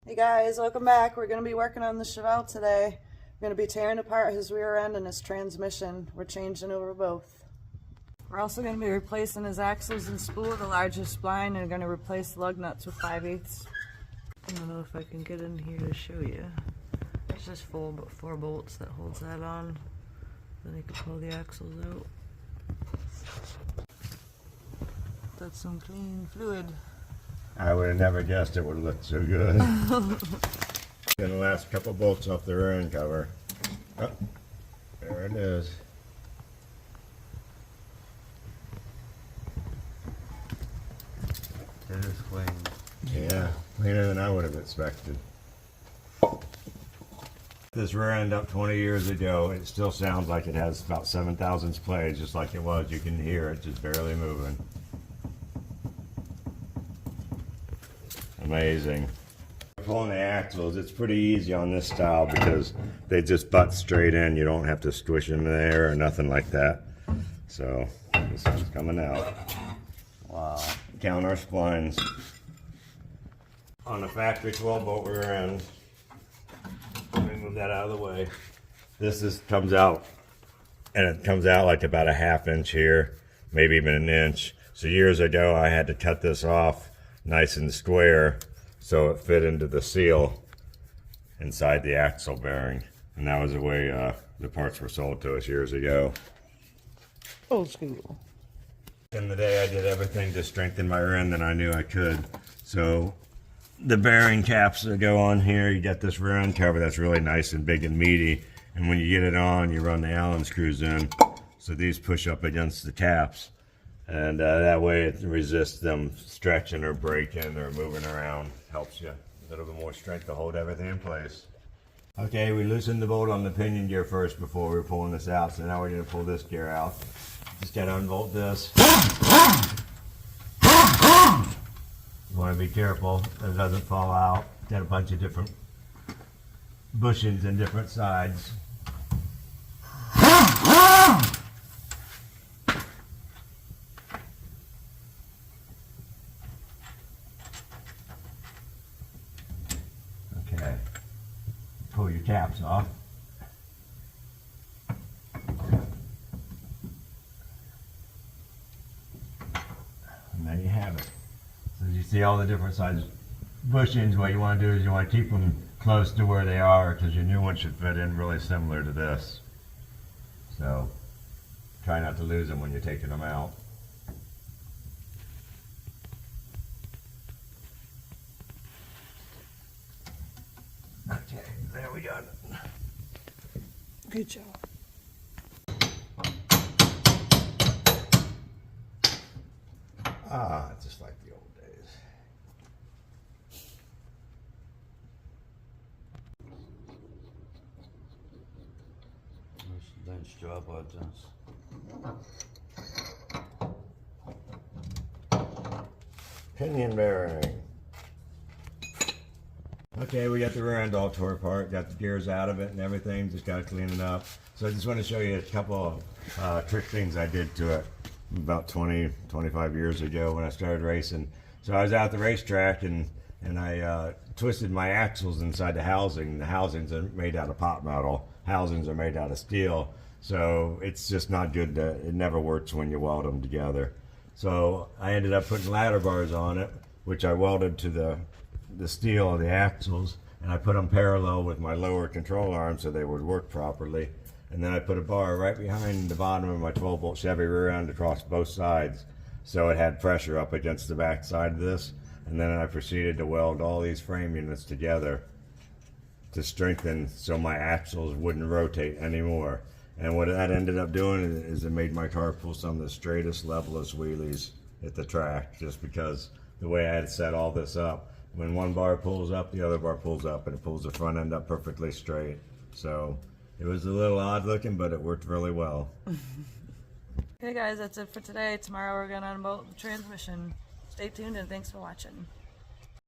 Hey guys, welcome back. We're going to be working on the Chevelle today. We're going to be tearing apart his rear end and his transmission. We're changing over both. We're also going to be replacing his axles and spool with a larger spline, and we're going to replace the lug nuts with 5/8. I don't know if I can get in here to show you. It's just four bolts that holds that on. Then you can pull the axles out. That's some clean fluid. I would have never guessed it would have looked so good. Getting the last couple bolts off the rear end cover. Oh, there it is. It is clean. Yeah, cleaner than I would have expected. This rear end up 20 years ago, it still sounds like it has about 7,000 plays, just like it was. You can hear it just barely moving. Amazing. Pulling the axles, it's pretty easy on this style because they just butt straight in. You don't have to squish them in there or nothing like that. So this one's coming out. Wow. Count our splines. On the factory 12 bolt rear end. Let me move that out of the way. This comes out, and it comes out like about a ½ inch here, maybe even an inch. So years ago I had to cut this off nice and square so it fit into the seal inside the axle bearing, and that was the way the parts were sold to us years ago. Old school. In the day I did everything to strengthen my rear end that I knew I could. So the bearing caps that go on here, you got this rear end cover that's really nice and big and meaty, and when you get it on you run the Allen screws in, so these push up against the caps. And that way it resists them stretching or breaking or moving around. Helps you a little bit more strength to hold everything in place. Okay, we loosened the bolt on the pinion gear first before we were pulling this out, so now we're going to pull this gear out. Just got to unbolt this. You want to be careful that it doesn't fall out. Got a bunch of different bushings in different sides. Okay, pull your caps off. And there you have it. So you see all the different size bushings. What you want to do is you want to keep them close to where they are, because your new one should fit in really similar to this. So try not to lose them when you're taking them out. Okay, there we go. Good job. Ah, just like the old days. Nice job on this. Pinion bearing. Okay, we got the rear end all tore apart, got the gears out of it and everything, just got to clean it up. So I just want to show you a couple of trick things I did to it about 25 years ago when I started racing. So I was out at the racetrack and I twisted my axles inside the housing. The housings are made out of pot metal. Housings are made out of steel. So it's just not good to, it never works when you weld them together. So I ended up putting ladder bars on it, which I welded to the steel of the axles, and I put them parallel with my lower control arm so they would work properly. And then I put a bar right behind the bottom of my 12 bolt Chevy rear end across both sides, so it had pressure up against the back side of this. And then I proceeded to weld all these frame units together to strengthen so my axles wouldn't rotate anymore. And what that ended up doing is it made my car pull some of the straightest, levelest wheelies at the track, just because the way I had set all this up. When one bar pulls up, the other bar pulls up, and it pulls the front end up perfectly straight. So it was a little odd looking, but it worked really well. Okay guys, that's it for today. Tomorrow we're going to unbolt the transmission. Stay tuned and thanks for watching.